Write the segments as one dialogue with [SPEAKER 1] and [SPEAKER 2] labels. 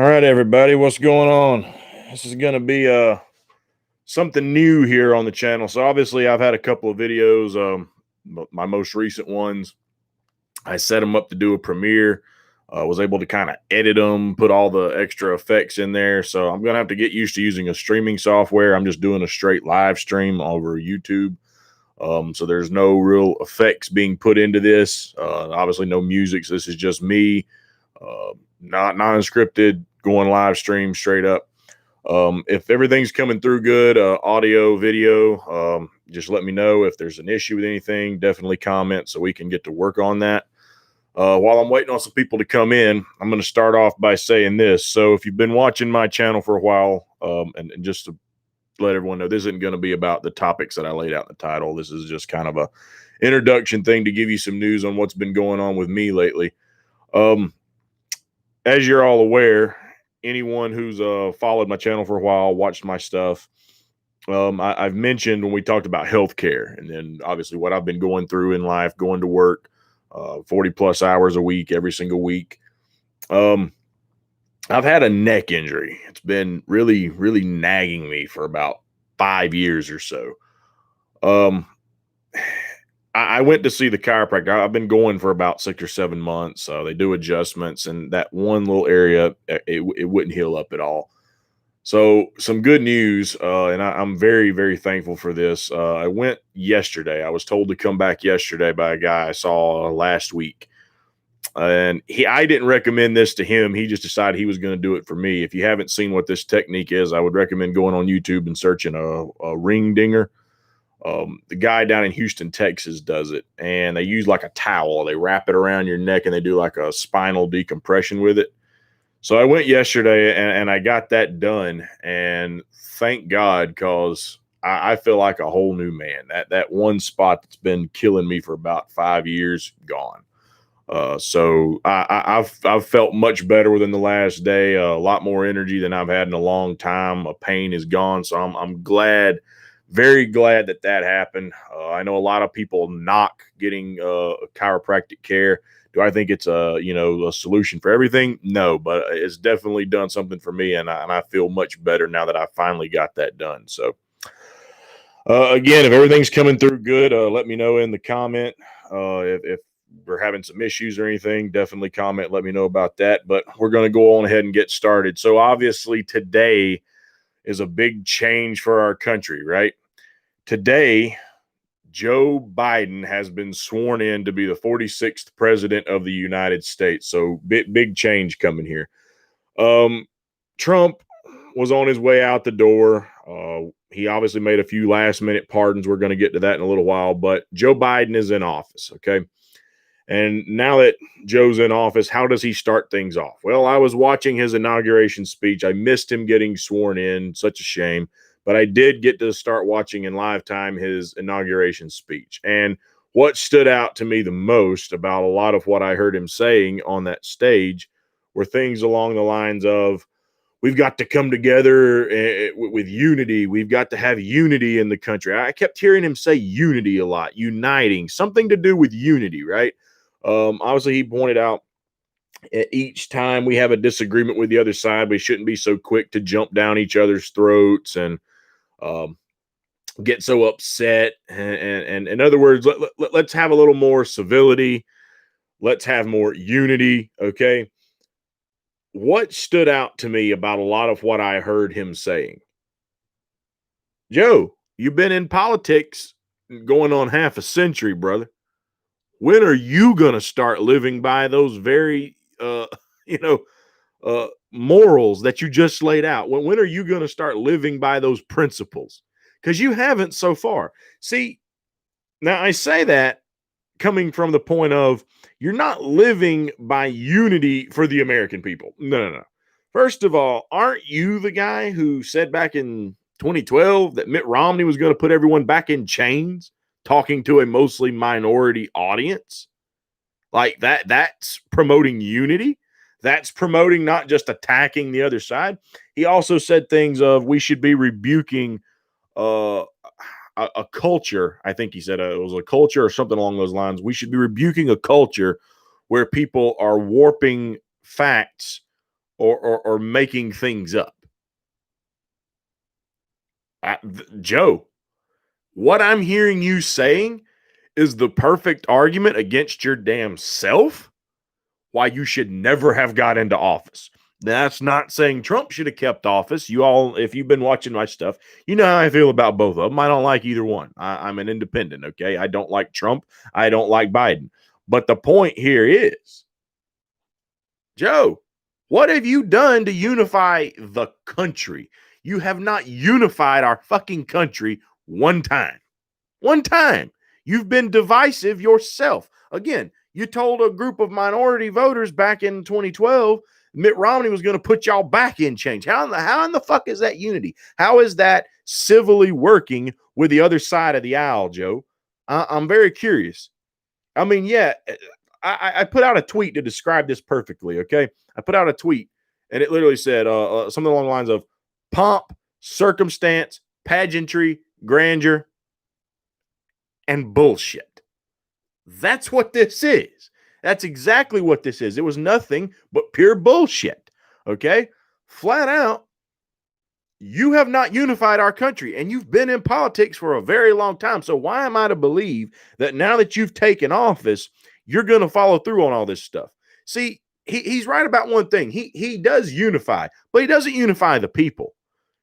[SPEAKER 1] All right, everybody, what's going on? This is going to be something new here on the channel. So obviously, I've had a couple of videos. My most recent ones, I set them up to do a premiere. Was able to kind of edit them, put all the extra effects in there. So I'm gonna have to get used to using a streaming software. I'm just doing a straight live stream over YouTube. So there's no real effects being put into this. Obviously, no music. So this is just me, not non-scripted, going live stream straight up. If everything's coming through good, audio, video, just let me know if there's an issue with anything. Definitely comment so we can get to work on that. While I'm waiting on some people to come in, I'm going to start off by saying this. So if you've been watching my channel for a while, and just to let everyone know, this isn't going to be about the topics that I laid out in the title. This is just kind of a introduction thing to give you some news on what's been going on with me lately. As you're all aware, anyone who's followed my channel for a while, watched my stuff, I've mentioned when we talked about healthcare, and then obviously what I've been going through in life, going to work 40 plus hours a week, every single week. I've had a neck injury. It's been really, really nagging me for about 5 years or so. Um, I went to see the chiropractor. I've been going for about 6 or 7 months. They do adjustments, and that one little area, it wouldn't heal up at all. So some good news, and I'm very, very thankful for this. I went yesterday. I was told to come back yesterday by a guy I saw last week. And I didn't recommend this to him. He just decided he was going to do it for me. If you haven't seen what this technique is, I would recommend going on YouTube and searching a ring dinger. The guy down in Houston, Texas does it, and they use like a towel. They wrap it around your neck and they do like a spinal decompression with it. So I went yesterday and I got that done, and thank God, because I feel like a whole new man. That one spot that's been killing me for about 5 years, gone. So I've felt much better within the last day. A lot more energy than I've had in a long time. A pain is gone, so I'm glad, very glad that happened. I know a lot of people knock getting chiropractic care. Do I think it's a solution for everything? No, but it's definitely done something for me, and I feel much better now that I finally got that done. So again, if everything's coming through good, let me know in the comment. If we're having some issues or anything, definitely comment, let me know about that. But we're going to go on ahead and get started. So obviously today is a big change for our country, right? Today, Joe Biden has been sworn in to be the 46th president of the United States. So big change coming here. Trump was on his way out the door. He obviously made a few last minute pardons. We're going to get to that in a little while, but Joe Biden is in office. Okay. And now that Joe's in office, how does he start things off? Well, I was watching his inauguration speech. I missed him getting sworn in. Such a shame. But I did get to start watching in live time his inauguration speech. And what stood out to me the most about a lot of what I heard him saying on that stage were things along the lines of, we've got to come together with unity. We've got to have unity in the country. I kept hearing him say unity a lot, uniting, something to do with unity, right? Obviously, he pointed out each time we have a disagreement with the other side, we shouldn't be so quick to jump down each other's throats and get so upset. And in other words, let's have a little more civility. Let's have more unity. Okay. What stood out to me about a lot of what I heard him saying? Joe, you've been in politics going on half a century, brother. When are you going to start living by those very, morals that you just laid out? When are you going to start living by those principles? Because you haven't so far. See, now I say that coming from the point of, you're not living by unity for the American people. No. First of all, aren't you the guy who said back in 2012 that Mitt Romney was going to put everyone back in chains, talking to a mostly minority audience? Like that's promoting unity. That's promoting not just attacking the other side. He also said things of, we should be rebuking a culture. I think he said it was a culture or something along those lines. We should be rebuking a culture where people are warping facts or making things up. Joe, what I'm hearing you saying is the perfect argument against your damn self why you should never have got into office. That's not saying Trump should have kept office. You all, if you've been watching my stuff, you know how I feel about both of them. I don't like either one. I'm an independent, okay? I don't like Trump. I don't like Biden. But the point here is, Joe, what have you done to unify the country? You have not unified our fucking country one time. One time. You've been divisive yourself. Again, you told a group of minority voters back in 2012 Mitt Romney was going to put y'all back in change. How in the fuck is that unity? How is that civilly working with the other side of the aisle, Joe? I'm very curious. I mean, yeah, I put out a tweet to describe this perfectly, okay? I put out a tweet, and it literally said something along the lines of pomp, circumstance, pageantry, grandeur, and bullshit. That's what this is. That's exactly what this is. It was nothing but pure bullshit. Okay? Flat out, you have not unified our country, and you've been in politics for a very long time. So why am I to believe that now that you've taken office, you're going to follow through on all this stuff? See, he's right about one thing. He does unify, but he doesn't unify the people.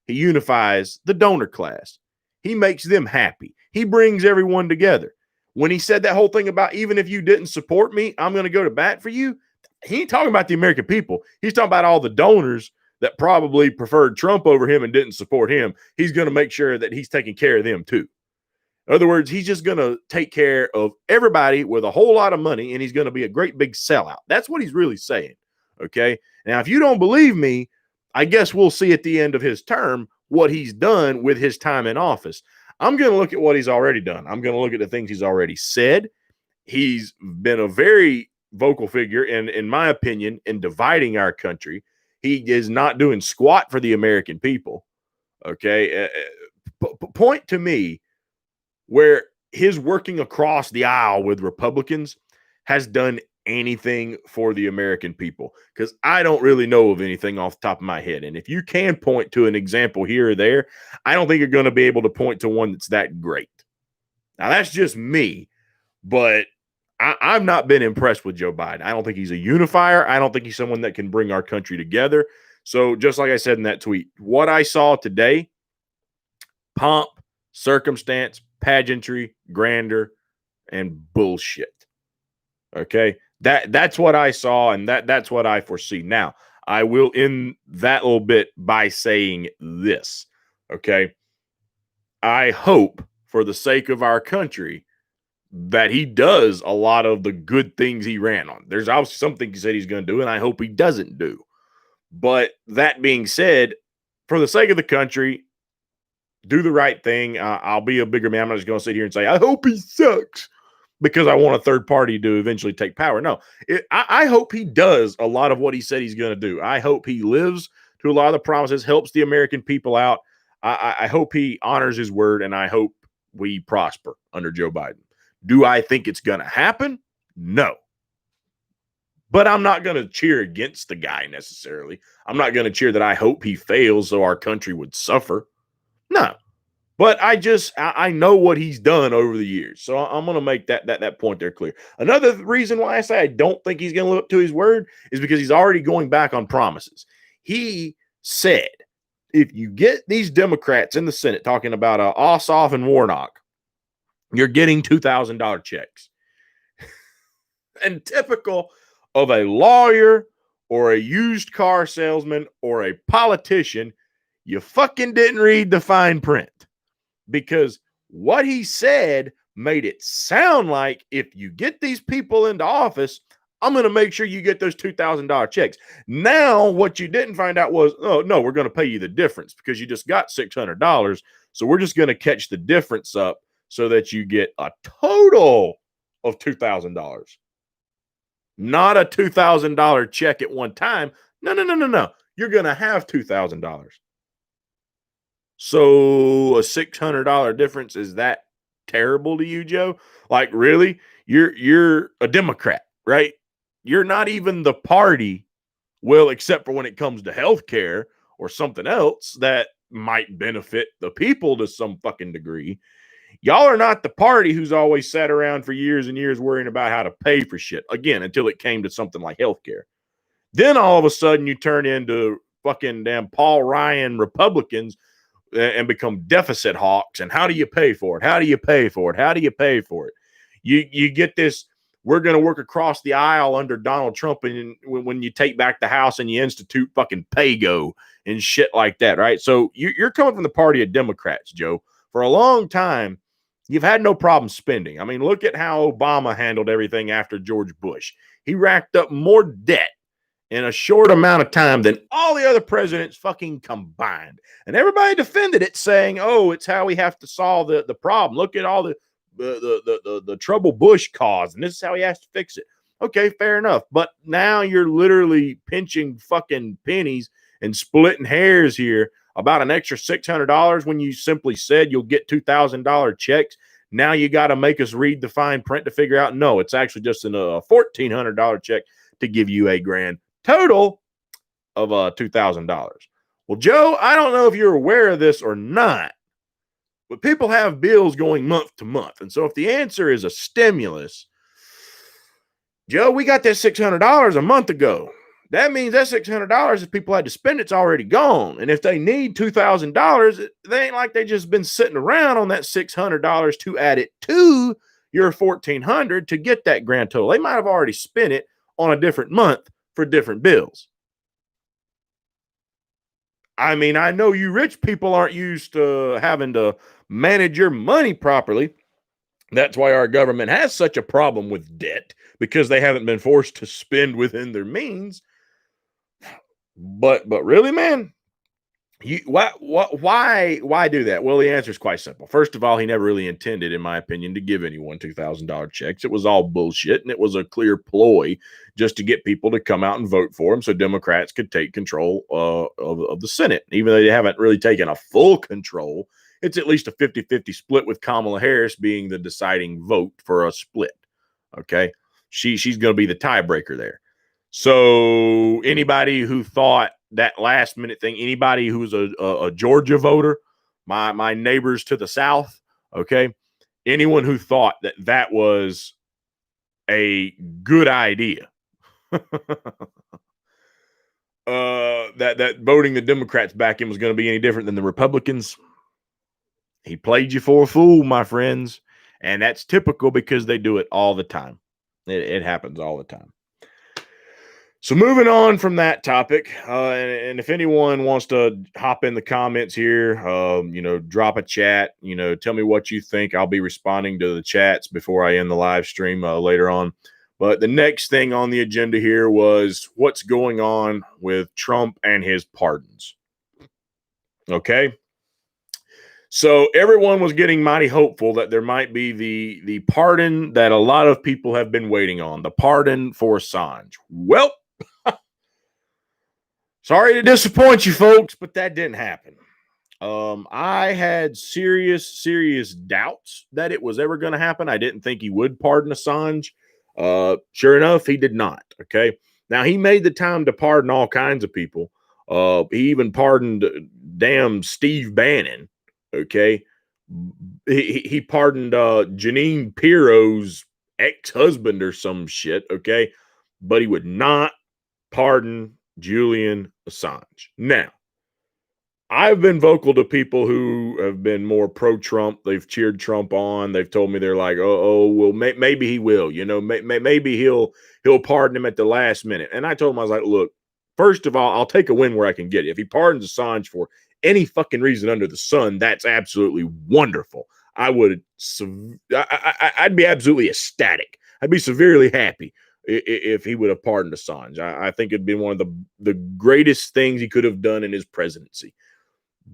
[SPEAKER 1] He unifies the donor class. He makes them happy. He brings everyone together. When he said that whole thing about even if you didn't support me, I'm going to go to bat for you, he ain't talking about the American people. He's talking about all the donors that probably preferred Trump over him and didn't support him. He's going to make sure that he's taking care of them too. In other words, he's just going to take care of everybody with a whole lot of money, and he's going to be a great big sellout. That's what he's really saying. Okay. Now, if you don't believe me, I guess we'll see at the end of his term what he's done with his time in office. I'm going to look at what he's already done. I'm going to look at the things he's already said. He's been a very vocal figure, in my opinion, in dividing our country. He is not doing squat for the American people. Okay. Point to me where his working across the aisle with Republicans has done anything for the American people, because I don't really know of anything off the top of my head. And if you can point to an example here or there, I don't think you're going to be able to point to one that's that great. Now, that's just me, but I've not been impressed with Joe Biden. I don't think he's a unifier. I don't think he's someone that can bring our country together. So just like I said in that tweet, what I saw today, pomp, circumstance, pageantry, grandeur, and bullshit. Okay. That's what I saw, and that's what I foresee. Now, I will end that little bit by saying this. Okay. I hope, for the sake of our country, that he does a lot of the good things he ran on. There's obviously something he said he's going to do, and I hope he doesn't do. But that being said, for the sake of the country, do the right thing. I'll be a bigger man. I'm not just going to sit here and say, I hope he sucks, because I want a third party to eventually take power. No, I hope he does a lot of what he said he's going to do. I hope he lives to a lot of the promises, helps the American people out. I hope he honors his word, and I hope we prosper under Joe Biden. Do I think it's going to happen? No. But I'm not going to cheer against the guy necessarily. I'm not going to cheer that I hope he fails so our country would suffer. No. But I know what he's done over the years. So I'm going to make that point there clear. Another reason why I say I don't think he's going to live up to his word is because he's already going back on promises. He said, if you get these Democrats in the Senate talking about Ossoff and Warnock, you're getting $2,000 checks. And typical of a lawyer or a used car salesman or a politician, you fucking didn't read the fine print. Because what he said made it sound like if you get these people into office, I'm going to make sure you get those $2,000 checks. Now, what you didn't find out was, oh, no, we're going to pay you the difference because you just got $600. So we're just going to catch the difference up so that you get a total of $2,000. Not a $2,000 check at one time. No. You're going to have $2,000. So a $600 difference, is that terrible to you, Joe? Like, really? You're a Democrat, right? You're not even the party Well, except for when it comes to healthcare or something else that might benefit the people to some fucking degree. Y'all are not the party who's always sat around for years and years worrying about how to pay for shit. Again, until it came to something like healthcare. Then all of a sudden you turn into fucking damn Paul Ryan Republicans and become deficit hawks. And how do you pay for it? How do you pay for it? How do you pay for it? You get this. We're going to work across the aisle under Donald Trump, and when you take back the House and you institute fucking pay-go and shit like that, right? So you're coming from the party of Democrats, Joe. For a long time, you've had no problem spending. I mean, look at how Obama handled everything after George Bush. He racked up more debt in a short amount of time than all the other presidents fucking combined. And everybody defended it, saying, oh, it's how we have to solve the problem. Look at all the trouble Bush caused, and this is how he has to fix it. Okay, fair enough. But now you're literally pinching fucking pennies and splitting hairs here about an extra $600 when you simply said you'll get $2,000 checks. Now you got to make us read the fine print to figure out, no, it's actually just a $1,400 check to give you a grand total of $2,000. Well, Joe, I don't know if you're aware of this or not, but people have bills going month to month. And so if the answer is a stimulus, Joe, we got that $600 a month ago. That means that $600, if people had to spend, it's already gone. And if they need $2,000, they ain't like they just been sitting around on that $600 to add it to your $1,400 to get that grand total. They might have already spent it on a different month for different bills. I mean, I know you rich people aren't used to having to manage your money properly. That's why our government has such a problem with debt, because they haven't been forced to spend within their means. But really, man, why do that? Well, the answer is quite simple. First of all, he never really intended, in my opinion, to give anyone $2,000 checks. It was all bullshit, and it was a clear ploy just to get people to come out and vote for him so Democrats could take control of the Senate. Even though they haven't really taken a full control, it's at least a 50-50 split, with Kamala Harris being the deciding vote for a split. Okay, she's going to be the tiebreaker there. So anybody who thought that last minute thing, anybody who's a Georgia voter, my neighbors to the south, okay, anyone who thought that was a good idea, that voting the Democrats back in was going to be any different than the Republicans, he played you for a fool, my friends. And that's typical because they do it all the time. It happens all the time. So moving on from that topic, and if anyone wants to hop in the comments here, drop a chat, tell me what you think. I'll be responding to the chats before I end the live stream later on. But the next thing on the agenda here was what's going on with Trump and his pardons. Okay. So everyone was getting mighty hopeful that there might be the pardon that a lot of people have been waiting on, the pardon for Assange. Well, sorry to disappoint you folks, but that didn't happen. I had serious doubts that it was ever going to happen. I didn't think he would pardon Assange. Sure enough, he did not. Okay. Now, he made the time to pardon all kinds of people. He even pardoned damn Steve Bannon. Okay. He pardoned Janine Pirro's ex-husband or some shit. Okay. But he would not pardon Julian Assange. Now, I've been vocal to people who have been more pro-Trump. They've cheered Trump on. They've told me they're like, well, maybe he will. Maybe he'll pardon him at the last minute. And I told him, I was like, look, first of all, I'll take a win where I can get it. If he pardons Assange for any fucking reason under the sun, that's absolutely wonderful. I'd be absolutely ecstatic. I'd be severely happy if he would have pardoned Assange. I think it'd been one of the greatest things he could have done in his presidency.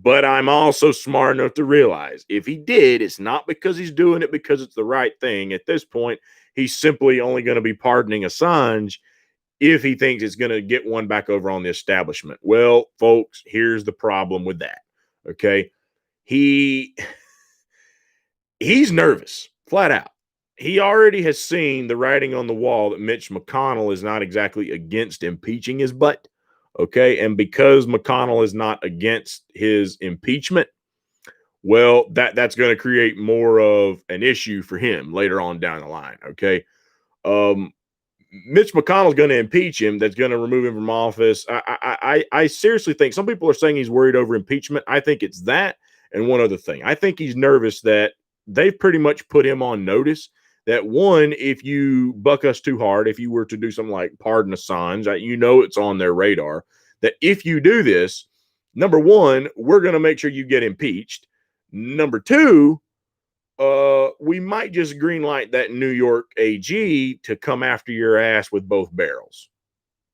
[SPEAKER 1] But I'm also smart enough to realize if he did, it's not because he's doing it because it's the right thing. At this point, he's simply only going to be pardoning Assange if he thinks it's going to get one back over on the establishment. Well, folks, here's the problem with that. Okay. He's nervous, flat out. He already has seen the writing on the wall that Mitch McConnell is not exactly against impeaching his butt. Okay. And because McConnell is not against his impeachment, well, that's going to create more of an issue for him later on down the line. Okay. Um, Mitch McConnell's going to impeach him. That's going to remove him from office. I seriously think some people are saying he's worried over impeachment. I think it's that and one other thing. I think he's nervous that they've pretty much put him on notice that one, if you buck us too hard, if you were to do something like pardon Assange, it's on their radar that if you do this, number one, we're going to make sure you get impeached. Number two, we might just greenlight that New York AG to come after your ass with both barrels.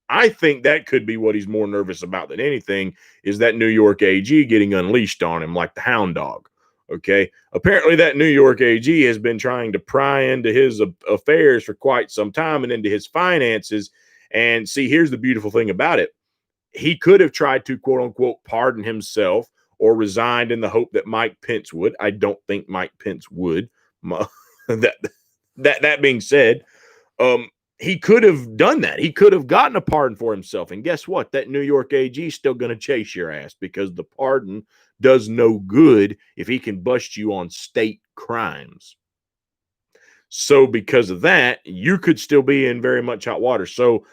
[SPEAKER 1] I think that could be what he's more nervous about than anything is that New York AG getting unleashed on him like the hound dog. Okay. Apparently, that New York AG has been trying to pry into his affairs for quite some time and into his finances. And see, here's the beautiful thing about it. He could have tried to quote unquote pardon himself or resigned in the hope that Mike Pence would. I don't think Mike Pence would. that that being said, he could have done that. He could have gotten a pardon for himself. And guess what? That New York AG is still going to chase your ass because the pardon does no good if he can bust you on state crimes. So because of that, you could still be in very much hot water. So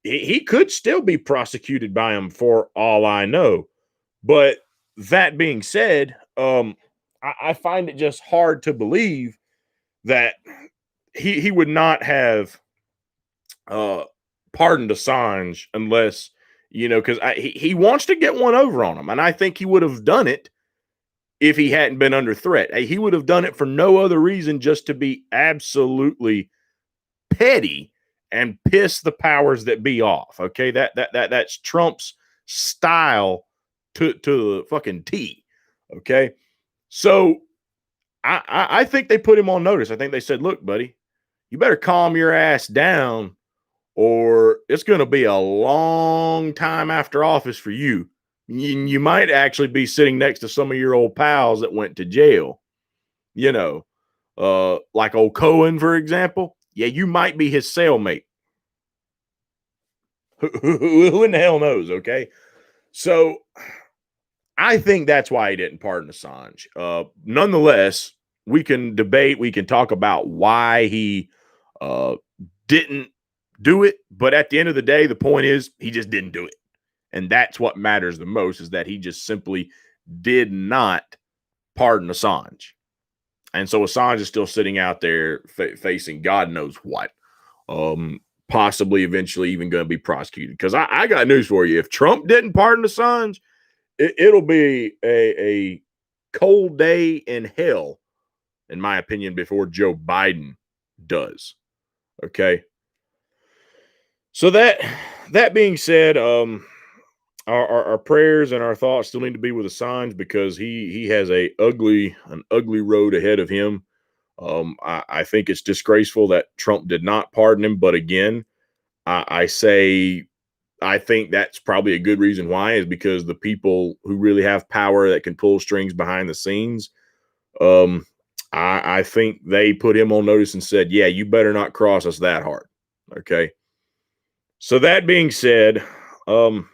[SPEAKER 1] he could still be prosecuted by him for all I know. But that being said, I find it just hard to believe that he would not have pardoned Assange unless, because he wants to get one over on him. And I think he would have done it if he hadn't been under threat. He would have done it for no other reason just to be absolutely petty and piss the powers that be off. Okay, that's Trump's style to the fucking T. Okay, so I think they put him on notice. I think they said, "Look, buddy, you better calm your ass down, or it's going to be a long time after office for you. You might actually be sitting next to some of your old pals that went to jail. Like old Cohen, for example. Yeah, you might be his cellmate. Who in the hell knows? Okay, so I think that's why he didn't pardon Assange. Nonetheless, we can debate, we can talk about why he uh, didn't do it, but at the end of the day, the point is he just didn't do it, and that's what matters the most is that he just simply did not pardon Assange, and so Assange is still sitting out there facing God knows what. Possibly eventually even going to be prosecuted. Because I got news for you. If Trump didn't pardon Assange, it'll be a cold day in hell, in my opinion, before Joe Biden does. Okay. So that being said, our prayers and our thoughts still need to be with Assange because he has an ugly road ahead of him. I think it's disgraceful that Trump did not pardon him, but again, I think that's probably a good reason why is because the people who really have power that can pull strings behind the scenes, I think they put him on notice and said, yeah, you better not cross us that hard. Okay. So that being said, we'll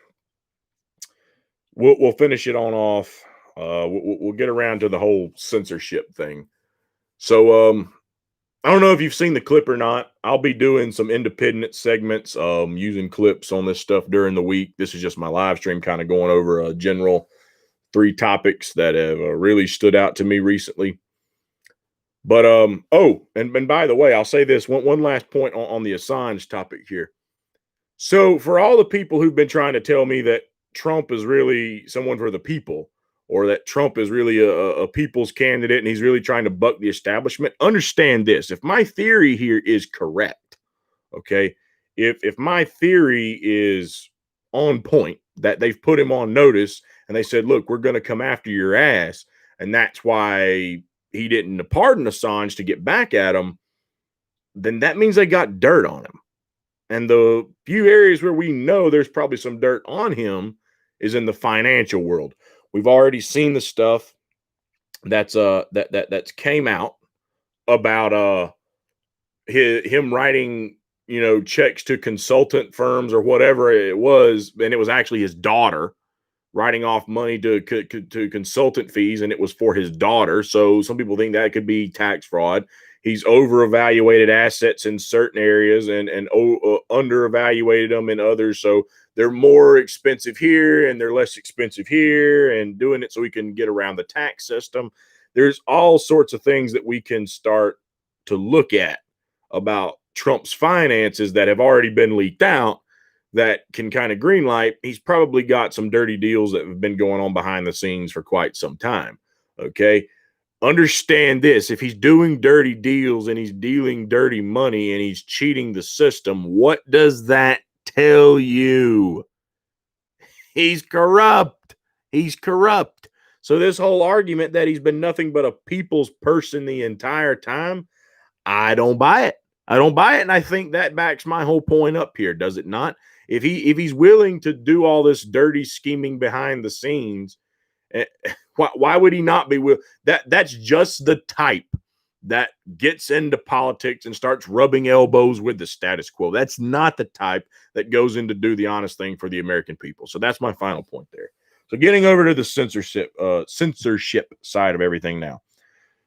[SPEAKER 1] finish it on off. We'll get around to the whole censorship thing. So, I don't know if you've seen the clip or not. I'll be doing some independent segments, using clips on this stuff during the week. This is just my live stream, kind of going over a general 3 topics that have really stood out to me recently. But and by the way, I'll say this one last point on the Assange topic here. So for all the people who've been trying to tell me that Trump is really someone for the people, or that Trump is really a people's candidate and he's really trying to buck the establishment, understand this. If my theory here is correct, okay, if my theory is on point, that they've put him on notice and they said, look, we're going to come after your ass, and that's why he didn't pardon Assange to get back at him, then that means they got dirt on him. And the few areas where we know there's probably some dirt on him is in the financial world. We've already seen the stuff that's that's came out about him writing checks to consultant firms or whatever it was, and it was actually his daughter writing off money to consultant fees, and it was for his daughter. So some people think that could be tax fraud. He's over evaluated assets in certain areas and under evaluated them in others. So they're more expensive here and they're less expensive here, and doing it so we can get around the tax system. There's all sorts of things that we can start to look at about Trump's finances that have already been leaked out that can kind of greenlight. He's probably got some dirty deals that have been going on behind the scenes for quite some time. Okay. Understand this: if he's doing dirty deals and he's dealing dirty money and he's cheating the system, what does that tell you? He's corrupt. He's corrupt. So, this whole argument that he's been nothing but a people's person the entire time, I don't buy it. I don't buy it. And I think that backs my whole point up here, does it not? If he's willing to do all this dirty scheming behind the scenes, why would he not be will? That's just the type that gets into politics and starts rubbing elbows with the status quo. That's not the type that goes in to do the honest thing for the American people. So that's my final point there. So getting over to the censorship side of everything now.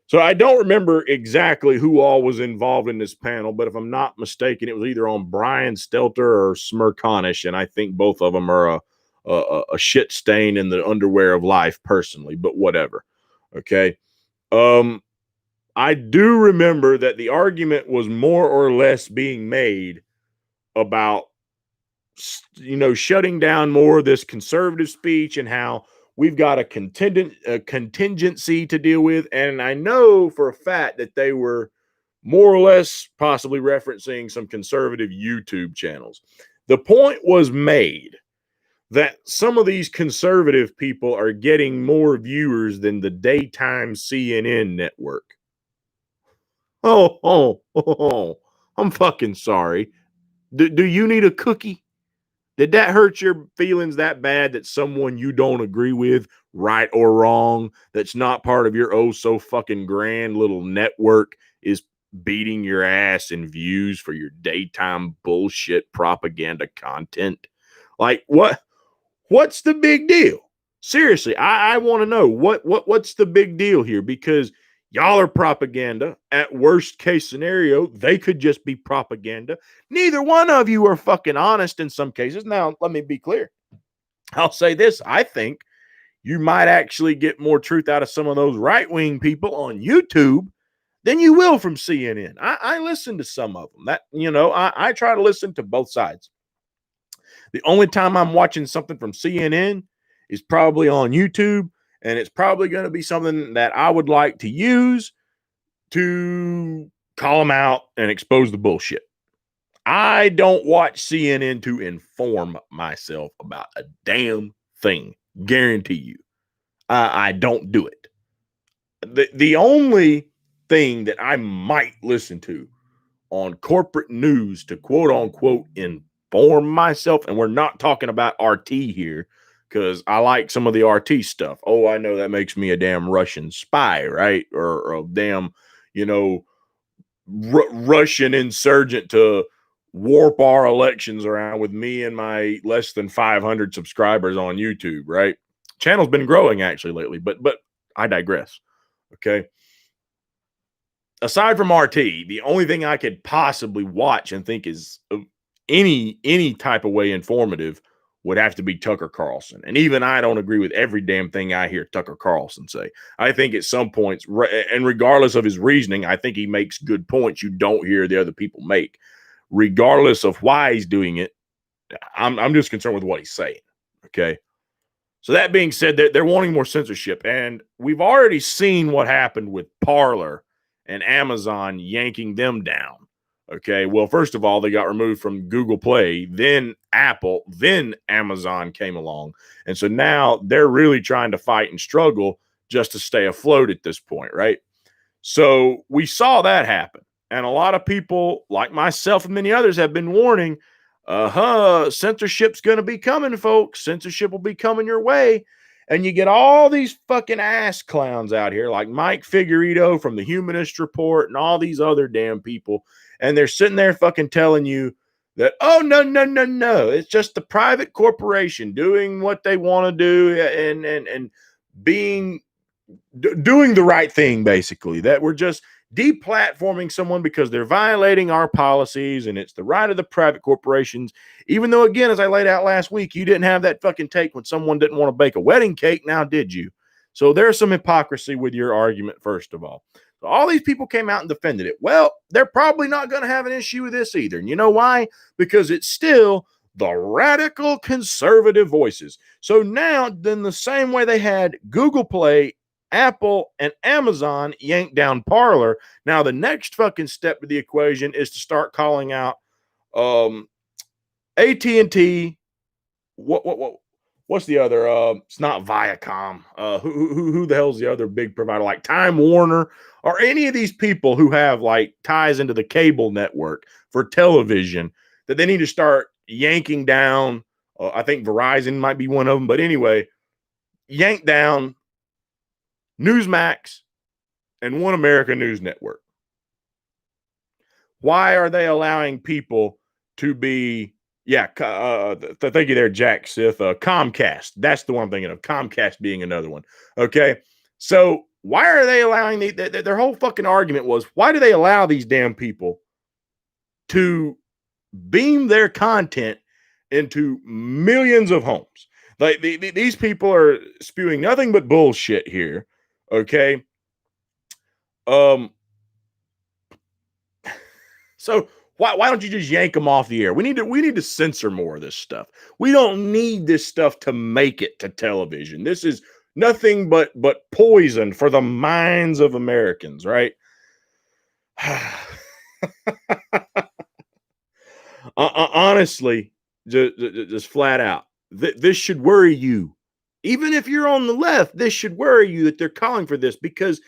[SPEAKER 1] So I don't remember exactly who all was involved in this panel, but if I'm not mistaken, it was either on Brian Stelter or Smirconish, and I think both of them are a shit stain in the underwear of life, personally. But whatever. Okay. I do remember that the argument was more or less being made about shutting down more of this conservative speech and how we've got a contingency to deal with. And I know for a fact that they were more or less possibly referencing some conservative YouTube channels. The point was made that some of these conservative people are getting more viewers than the daytime CNN network. Oh, I'm fucking sorry. Do you need a cookie? Did that hurt your feelings that bad that someone you don't agree with, right or wrong, that's not part of your oh so fucking grand little network is beating your ass in views for your daytime bullshit propaganda content? Like what's the big deal? Seriously, I want to know what's the big deal here, because y'all are propaganda. At worst case scenario, they could just be propaganda. Neither one of you are fucking honest in some cases. Now, let me be clear. I'll say this. I think you might actually get more truth out of some of those right-wing people on YouTube than you will from CNN. I listen to some of them. I try to listen to both sides. The only time I'm watching something from CNN is probably on YouTube, and it's probably going to be something that I would like to use to call them out and expose the bullshit. I don't watch CNN to inform myself about a damn thing. Guarantee you. I don't do it. The only thing that I might listen to on corporate news to quote unquote inform myself, and we're not talking about RT here, because I like some of the RT stuff. Oh, I know that makes me a damn Russian spy, right? Or a damn, Russian insurgent to warp our elections around with me and my less than 500 subscribers on YouTube, right? Channel's been growing actually lately, but I digress. Okay. Aside from RT, the only thing I could possibly watch and think is any type of way informative would have to be Tucker Carlson. And even I don't agree with every damn thing I hear Tucker Carlson say. I think at some points, and regardless of his reasoning, I think he makes good points you don't hear the other people make. Regardless of why he's doing it, I'm just concerned with what he's saying. Okay. So that being said, they're wanting more censorship. And we've already seen what happened with Parler and Amazon yanking them down. Okay, well, first of all, they got removed from Google Play, then Apple, then Amazon came along. And so now they're really trying to fight and struggle just to stay afloat at this point, right? So we saw that happen. And a lot of people, like myself and many others, have been warning, censorship's going to be coming, folks. Censorship will be coming your way. And you get all these fucking ass clowns out here like Mike Figueredo from the Humanist Report and all these other damn people. And they're sitting there fucking telling you that, oh, no, no, no, no. It's just the private corporation doing what they want to do and being doing the right thing, basically, that we're just deplatforming someone because they're violating our policies and it's the right of the private corporations. Even though, again, as I laid out last week, you didn't have that fucking take when someone didn't want to bake a wedding cake. Now, did you? So there's some hypocrisy with your argument, first of all. So all these people came out and defended it. Well, they're probably not going to have an issue with this either. And you know why? Because it's still the radical conservative voices. So now, then, the same way they had Google Play, Apple, and Amazon yank down Parler, now the next fucking step of the equation is to start calling out AT&T. What's the other? It's not Viacom. Who the hell's the other big provider? Like Time Warner or any of these people who have like ties into the cable network for television that they need to start yanking down. I think Verizon might be one of them, but anyway, yank down Newsmax and One America News Network. Why are they allowing people to be, thank you there, Jack Sith, Comcast. That's the one I'm thinking of, Comcast being another one. Okay, so why are they allowing their whole fucking argument was, why do they allow these damn people to beam their content into millions of homes? Like these people are spewing nothing but bullshit here. Okay. So why don't you just yank them off the air? We need to censor more of this stuff. We don't need this stuff to make it to television. This is nothing but poison for the minds of Americans, right? Honestly, just flat out, this should worry you. Even if you're on the left, this should worry you that they're calling for this, because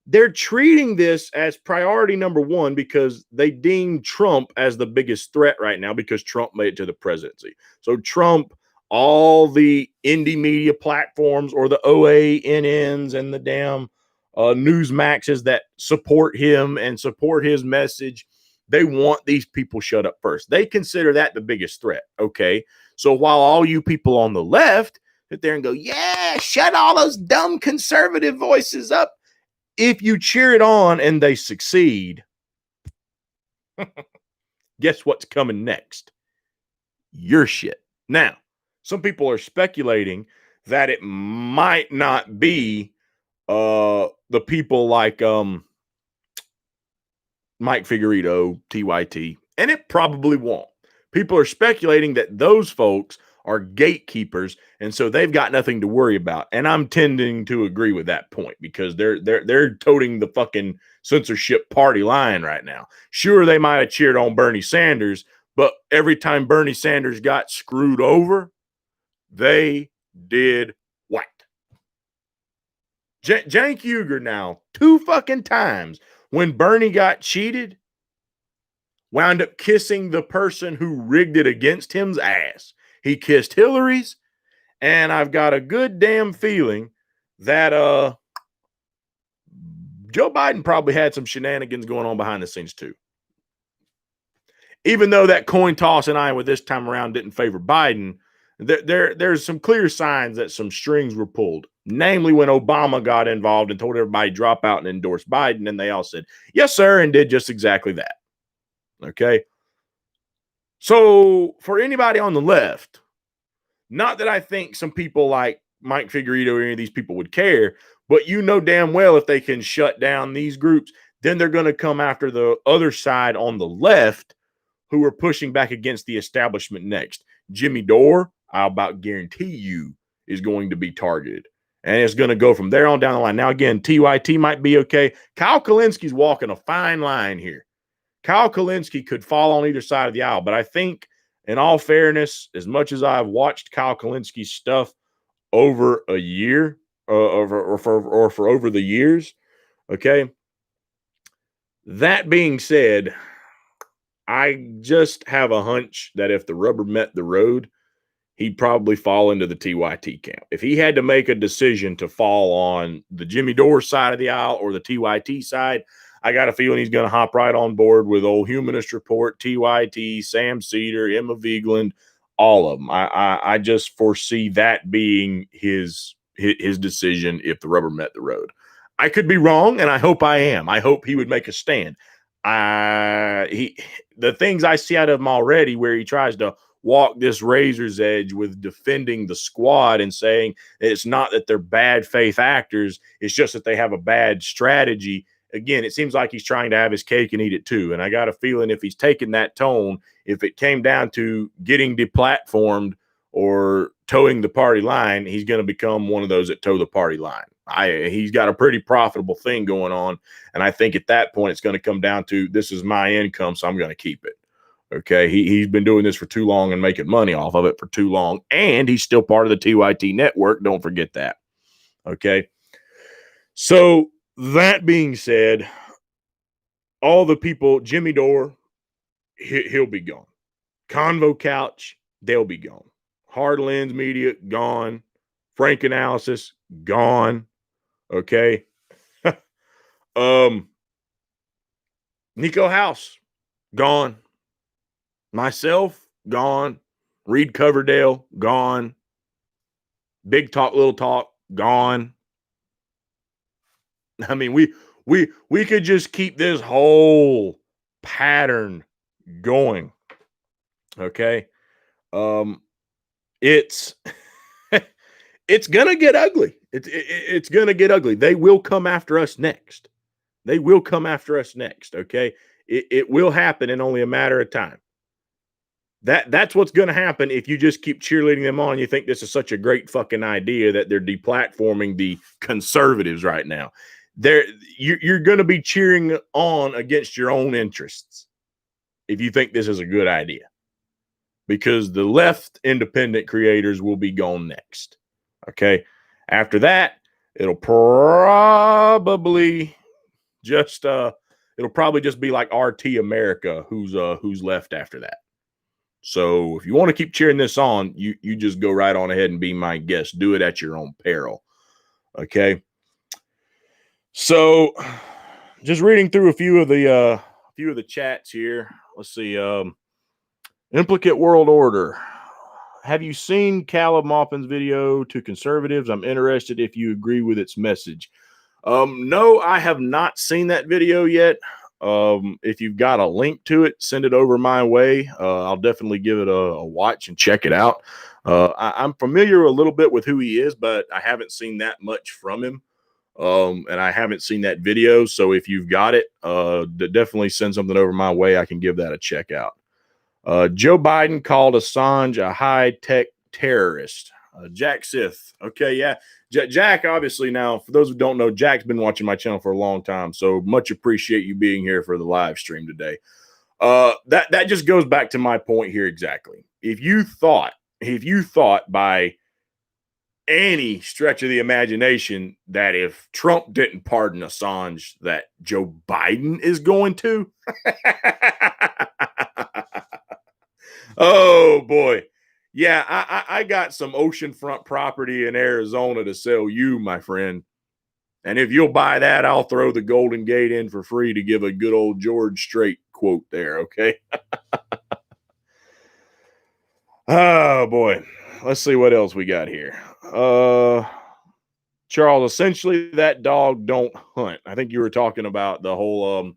[SPEAKER 1] they're treating this as priority number one because they deem Trump as the biggest threat right now because Trump made it to the presidency. So Trump, all the indie media platforms or the OANNs and the damn Newsmaxes that support him and support his message, they want these people shut up first. They consider that the biggest threat. Okay. So while all you people on the left sit there and go, yeah, shut all those dumb conservative voices up, if you cheer it on and they succeed, guess what's coming next? Your shit. Now, some people are speculating that it might not be the people like Mike Figueredo, TYT, and it probably won't. People are speculating that those folks are gatekeepers, and so they've got nothing to worry about. And I'm tending to agree with that point because they're toting the fucking censorship party line right now. Sure, they might have cheered on Bernie Sanders, but every time Bernie Sanders got screwed over, they did what? Cenk Uygur now 2 fucking times when Bernie got cheated, wound up kissing the person who rigged it against him's ass. He kissed Hillary's, and I've got a good damn feeling that Joe Biden probably had some shenanigans going on behind the scenes too. Even though that coin toss in Iowa this time around didn't favor Biden, there's some clear signs that some strings were pulled. Namely, when Obama got involved and told everybody to drop out and endorse Biden, and they all said, yes, sir, and did just exactly that. Okay. So for anybody on the left, not that I think some people like Mike Figueredo or any of these people would care, but you know damn well if they can shut down these groups, then they're going to come after the other side on the left who are pushing back against the establishment next. Jimmy Dore, I about guarantee you, is going to be targeted. And it's going to go from there on down the line. Now, again, TYT might be okay. Kyle Kalinski's walking a fine line here. Kyle Kalinski could fall on either side of the aisle, but I think, in all fairness, as much as I've watched Kyle Kalinski's stuff over a year, for over the years, okay, that being said, I just have a hunch that if the rubber met the road, he'd probably fall into the TYT camp. If he had to make a decision to fall on the Jimmy Dore side of the aisle or the TYT side, I got a feeling he's going to hop right on board with old Humanist Report, TYT, Sam Cedar, Emma Vigeland, all of them. I just foresee that being his decision if the rubber met the road. I could be wrong, and I hope I am. I hope he would make a stand. The things I see out of him already, where he tries to walk this razor's edge with defending the squad and saying it's not that they're bad faith actors, it's just that they have a bad strategy. Again, it seems like he's trying to have his cake and eat it too. And I got a feeling if he's taking that tone, if it came down to getting deplatformed or towing the party line, he's going to become one of those that toe the party line. He's got a pretty profitable thing going on. And I think at that point, it's going to come down to this is my income, so I'm going to keep it. Okay. He's been doing this for too long and making money off of it for too long. And he's still part of the TYT network. Don't forget that. Okay. So that being said, all the people, Jimmy Dore, he'll be gone. Convo Couch, they'll be gone. Hard Lens Media, gone. Frank Analysis, gone. Okay. Nico House, gone. Myself, gone. Reed Coverdale, gone. Big Talk, Little Talk, gone. I mean, we could just keep this whole pattern going. Okay. It's it's gonna get ugly. It's gonna get ugly. They will come after us next. They will come after us next. Okay. It will happen in only a matter of time. That's what's going to happen if you just keep cheerleading them on. You think this is such a great fucking idea that they're deplatforming the conservatives right now. You're going to be cheering on against your own interests if you think this is a good idea, because the left independent creators will be gone next. Okay. After that, it'll probably just be like RT America who's left after that. So if you want to keep cheering this on, you just go right on ahead and be my guest. Do it at your own peril. Okay. So just reading through a few of the chats here. Let's see. Implicate World Order. Have you seen Caleb Maupin's video to conservatives? I'm interested if you agree with its message. No, I have not seen that video yet. If you've got a link to it, send it over my way. I'll definitely give it a watch and check it out. I'm familiar a little bit with who he is, but I haven't seen that much from him. And I haven't seen that video. So if you've got it, definitely send something over my way. I can give that a check out. Joe Biden called Assange a high-tech terrorist. Jack Sith. Okay, yeah. Jack, obviously, now, for those who don't know, Jack's been watching my channel for a long time, so much appreciate you being here for the live stream today. That just goes back to my point here exactly. If you thought by any stretch of the imagination that if Trump didn't pardon Assange, that Joe Biden is going to, oh boy. Yeah, I got some oceanfront property in Arizona to sell you, my friend. And if you'll buy that, I'll throw the Golden Gate in for free to give a good old George Strait quote there, okay? Oh, boy. Let's see what else we got here. Charles, essentially, that dog don't hunt. I think you were talking about the whole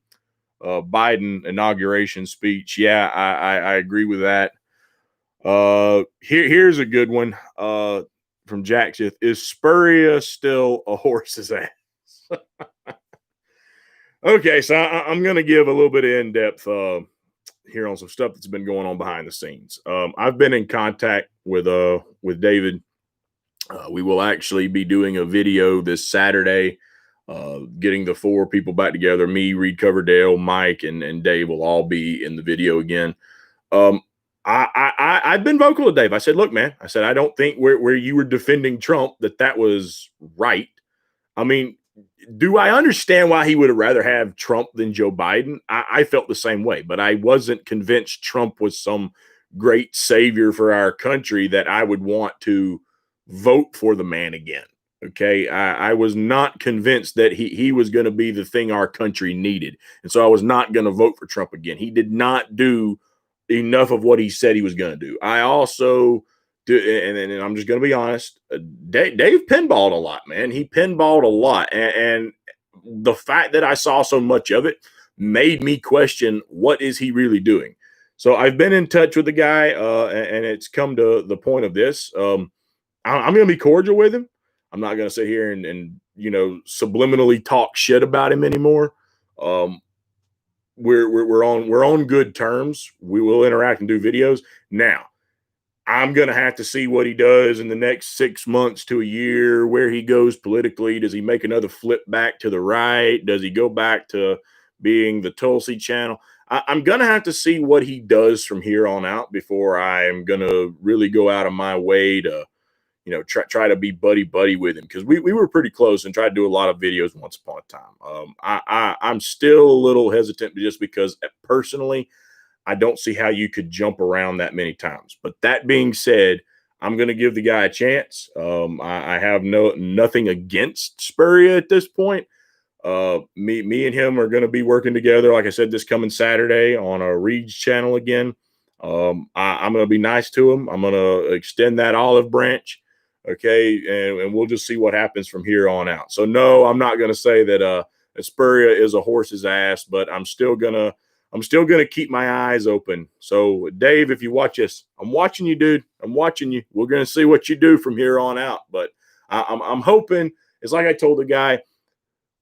[SPEAKER 1] Biden inauguration speech. Yeah, I agree with that. Here's a good one from Jack Smith. Is Spurrier still a horse's ass? Okay, so I'm going to give a little bit of in-depth here on some stuff that's been going on behind the scenes. I've been in contact with David. We will actually be doing a video this Saturday, getting the four people back together. Me, Reed Coverdale, Mike, and Dave will all be in the video again. I've been vocal to Dave. I said, look, man, I said, I don't think where you were defending Trump that was right. I mean, do I understand why he would have rather have Trump than Joe Biden? I felt the same way, but I wasn't convinced Trump was some great savior for our country that I would want to vote for the man again. Okay. I was not convinced that he was going to be the thing our country needed. And so I was not going to vote for Trump again. He did not do enough of what he said he was going to do. I also do, and I'm just going to be honest, Dave pinballed a lot, man. He pinballed a lot. And the fact that I saw so much of it made me question, what is he really doing? So I've been in touch with the guy, and it's come to the point of this. I'm going to be cordial with him. I'm not going to sit here and subliminally talk shit about him anymore. We're on good terms. We will interact and do videos. Now, I'm going to have to see what he does in the next 6 months to a year, where he goes politically. Does he make another flip back to the right? Does he go back to being the Tulsi channel? I'm going to have to see what he does from here on out before I'm going to really go out of my way to, try to be buddy with him, because we were pretty close and tried to do a lot of videos once upon a time. I'm still a little hesitant just because personally, I don't see how you could jump around that many times. But that being said, I'm going to give the guy a chance. I have nothing against Spurrier at this point. Me and him are going to be working together, like I said, this coming Saturday on a Reed's channel again. I'm going to be nice to him. I'm going to extend that olive branch. Okay. And we'll just see what happens from here on out. So no, I'm not going to say that, Spurrier is a horse's ass, but I'm still gonna keep my eyes open. So Dave, if you watch this, I'm watching you, dude. I'm watching you. We're gonna see what you do from here on out. But I'm hoping, it's like I told the guy,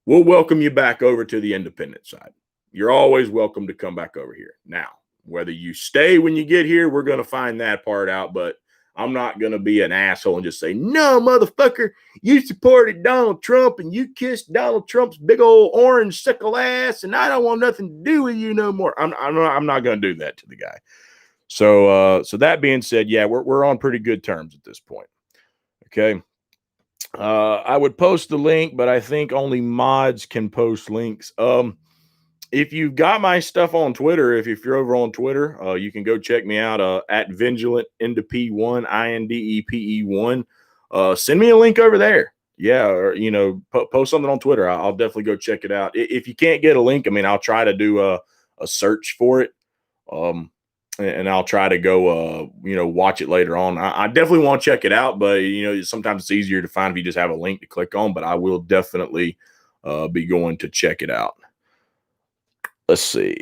[SPEAKER 1] we'll welcome you back over to the independent side. You're always welcome to come back over here. Now, whether you stay when you get here, we're gonna find that part out. But I'm not going to be an asshole and just say, no, motherfucker, you supported Donald Trump and you kissed Donald Trump's big old orange sickle ass, and I don't want nothing to do with you no more. I'm not going to do that to the guy. So that being said, yeah, we're on pretty good terms at this point. Okay. I would post the link, but I think only mods can post links. If you've got my stuff on Twitter, if you're over on Twitter, you can go check me out at Vigilant P1 INDEPE1. Send me a link over there. Yeah, or post something on Twitter. I'll definitely go check it out. If you can't get a link, I mean, I'll try to do a search for it, and I'll try to go watch it later on. I definitely want to check it out, but sometimes it's easier to find if you just have a link to click on. But I will definitely be going to check it out. Let's see.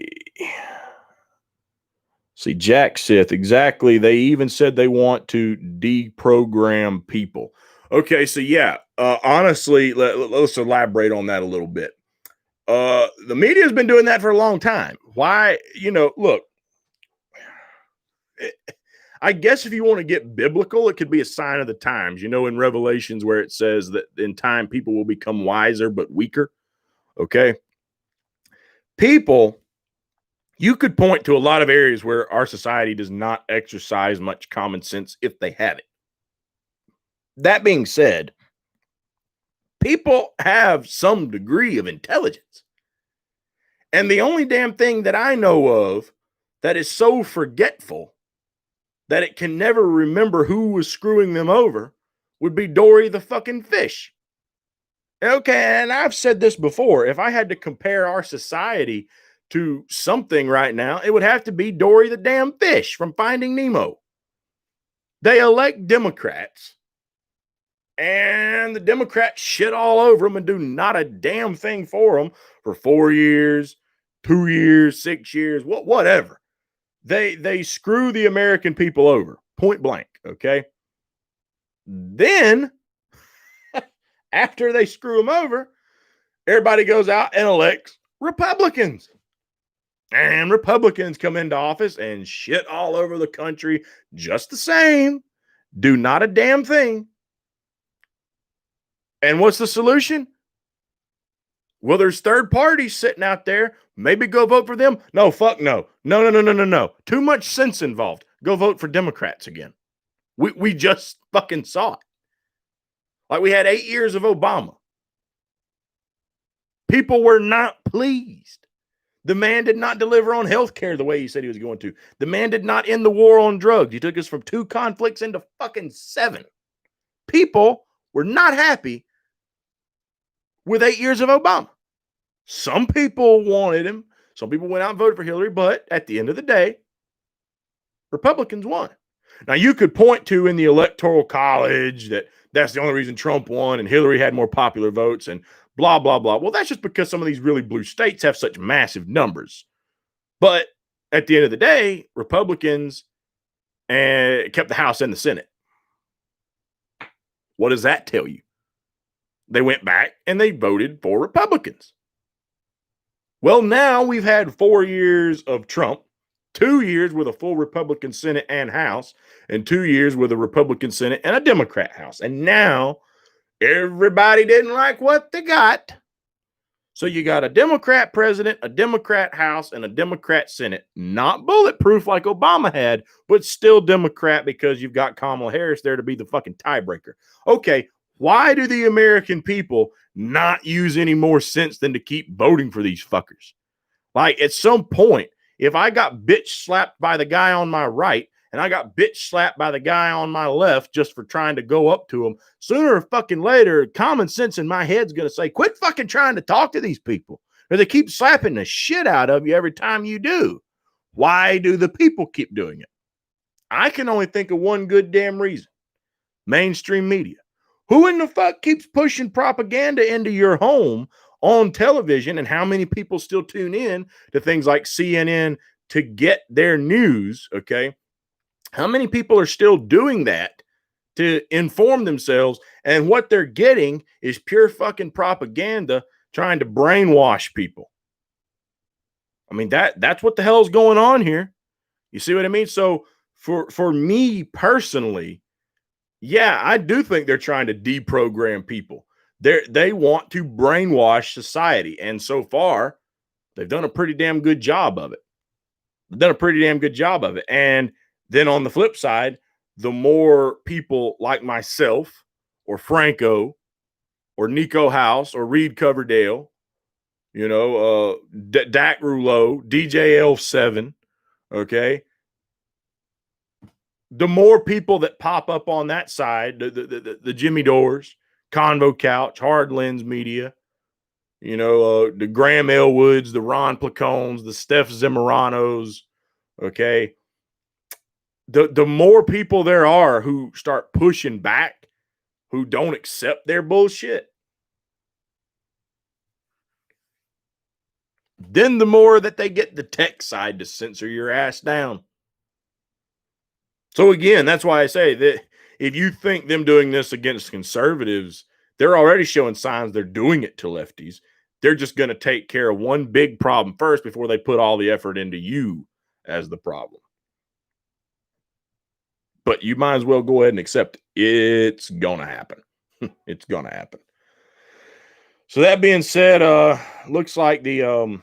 [SPEAKER 1] Jack Sith. Exactly. They even said they want to deprogram people. Okay. So yeah, honestly, let's elaborate on that a little bit. The media has been doing that for a long time. Why? Look, I guess if you want to get biblical, it could be a sign of the times, in Revelations where it says that in time people will become wiser, but weaker. Okay. People, you could point to a lot of areas where our society does not exercise much common sense if they had it. That being said, people have some degree of intelligence. And the only damn thing that I know of that is so forgetful that it can never remember who was screwing them over would be Dory the fucking fish. Okay, and I've said this before. If I had to compare our society to something right now, it would have to be Dory the damn fish from Finding Nemo. They elect Democrats, and the Democrats shit all over them and do not a damn thing for them for 4 years, 2 years, 6 years, whatever. They screw the American people over, point blank, okay? Then, after they screw them over, everybody goes out and elects Republicans. And Republicans come into office and shit all over the country just the same. Do not a damn thing. And what's the solution? Well, there's third parties sitting out there. Maybe go vote for them. No, fuck no. No. Too much sense involved. Go vote for Democrats again. We just fucking saw it. Like we had 8 years of Obama. People were not pleased. The man did not deliver on health care the way he said he was going to. The man did not end the war on drugs. He took us from 2 conflicts into fucking 7. People were not happy with 8 years of Obama. Some people wanted him. Some people went out and voted for Hillary, but at the end of the day, Republicans won. Now, you could point to in the Electoral College that that's the only reason Trump won and Hillary had more popular votes and blah, blah, blah. Well, that's just because some of these really blue states have such massive numbers. But at the end of the day, Republicans kept the House and the Senate. What does that tell you? They went back and they voted for Republicans. Well, now we've had 4 years of Trump, 2 years with a full Republican Senate and House, and 2 years with a Republican Senate and a Democrat House. And now everybody didn't like what they got. So you got a Democrat president, a Democrat House, and a Democrat Senate. Not bulletproof like Obama had, but still Democrat because you've got Kamala Harris there to be the fucking tiebreaker. Okay, why do the American people not use any more sense than to keep voting for these fuckers? Like, at some point, if I got bitch slapped by the guy on my right and I got bitch slapped by the guy on my left just for trying to go up to him, sooner or fucking later, common sense in my head's going to say, quit fucking trying to talk to these people, or they keep slapping the shit out of you every time you do. Why do the people keep doing it? I can only think of one good damn reason. Mainstream media. Who in the fuck keeps pushing propaganda into your home on television, and how many people still tune in to things like CNN to get their news, okay? How many people are still doing that to inform themselves, and what they're getting is pure fucking propaganda trying to brainwash people? I mean, that's what the hell's going on here. You see what I mean? So for me personally, yeah, I do think they're trying to deprogram people. They want to brainwash society. And so far, they've done a pretty damn good job of it. And then on the flip side, the more people like myself or Franco or Nico House or Reed Coverdale, Dak Rouleau, DJ L7, okay, the more people that pop up on that side, the Jimmy Dores, Convo Couch, Hard Lens Media, the Graham Elwoods, the Ron Placones, the Steph Zimmermanos, okay, the more people there are who start pushing back, who don't accept their bullshit, then the more that they get the tech side to censor your ass down. So again, that's why I say that if you think them doing this against conservatives, they're already showing signs they're doing it to lefties. They're just going to take care of one big problem first before they put all the effort into you as the problem. But you might as well go ahead and accept it. It's going to happen. It's going to happen. So that being said, looks like the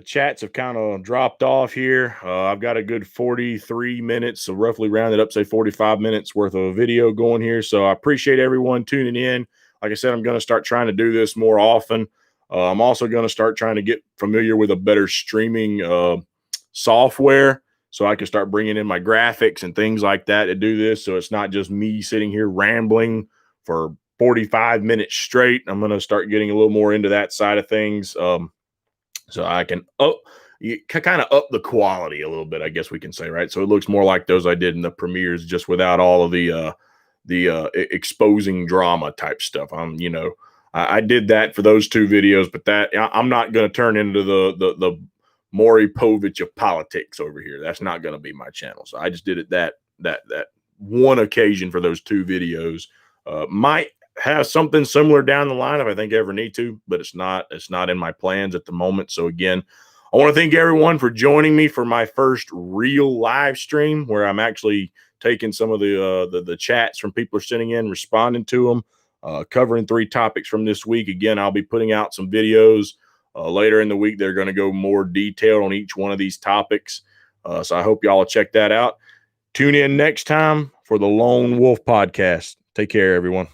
[SPEAKER 1] chats have kind of dropped off here. I've got a good 43 minutes, so roughly rounded up, say 45 minutes worth of video going here. So I appreciate everyone tuning in. Like I said, I'm going to start trying to do this more often. I'm also going to start trying to get familiar with a better streaming software so I can start bringing in my graphics and things like that to do this. So it's not just me sitting here rambling for 45 minutes straight. I'm going to start getting a little more into that side of things. So I can kind of up the quality a little bit, I guess we can say, right? So it looks more like those I did in the premieres, just without all of the exposing drama type stuff. I did that for those 2 videos, but that I'm not going to turn into the Maury Povich of politics over here. That's not going to be my channel. So I just did it that one occasion for those 2 videos. Might have something similar down the line if I think I ever need to, but it's not in my plans at the moment. So again, I want to thank everyone for joining me for my first real live stream where I'm actually taking some of the chats from people are sending in, responding to them, covering 3 topics from this week. Again, I'll be putting out some videos later in the week. They're going to go more detailed on each one of these topics. So I hope y'all will check that out. Tune in next time for the Lone Wolf Podcast. Take care, everyone.